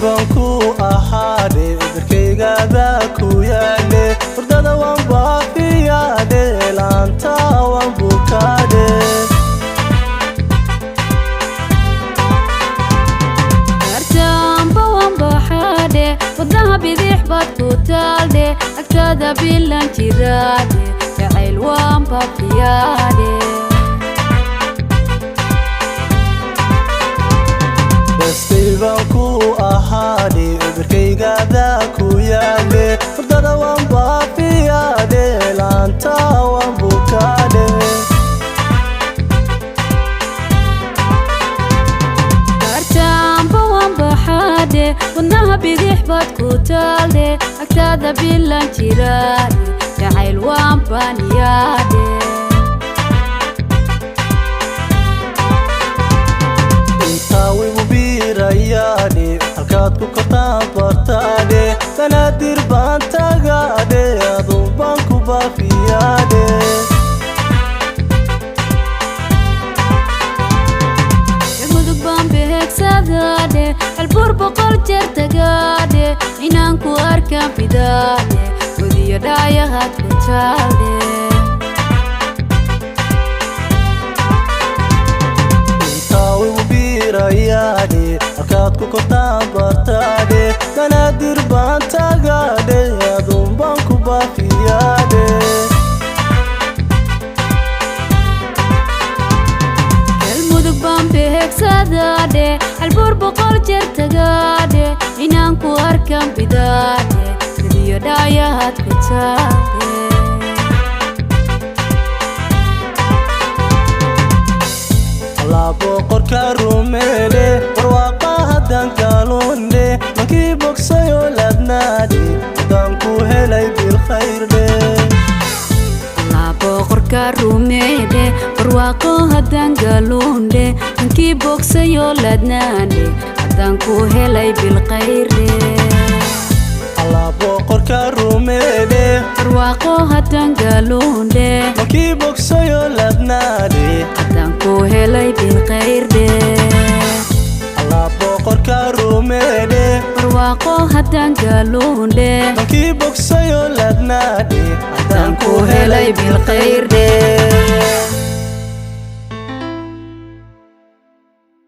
بانكو أحادي بركيغا ذاكو يالي وردادا وانبافيادي لانتا وانبوكادي أرتامبا وانباحادي ودناها بذيح بادكو تالدي أكتادا بيلان جيرادي يعيل وانبافيادي بانكو أحادي بركيغا ذاكو يالي وردادا وانبافيادي لانتا وانبوكادي أرتامبا وانباحادي ودناها بذيح بادكو تالدي أكتادا بيلان جيرادي يعيل وانبانيادي ريادي halkaad ku kortaan bartaade sanaadir baan tagaade aduu baan ku baafiyaade mudug baan beegsadaade halbuur boqol jeer tagaade inaan ku arkaan fidaade wadiyo dhaayahaad ku jaalde rayadi halkaad ku kortaan bartaade sanaadir baan tagaade aduu baan ku baafiyaade mudug baan beegsadaade halbuur boqol jeer tagaade inaan ku arkaan fidaade wadiyo dhaayahaad ku jaalde boqorka rumeede barwaaqa haddaan kaalunde mankii bogsayo ladnaade haddaan ku helay bilkhayrdhe boqorka rumeede barwaaqo haddaan gaalunde mankii bogsayo ladnaade haddaan ku helay bilkhayrdhe boqorka rumeede barwaaqo haddaan gaalunde mankii bogsayo ladnaade haddaan ku helay bilkhayrdhe boqorka rumeede barwaaqo haddaan gaalunde mankii bogsayo ladnaade haddaan ku helay bilkhayrdhe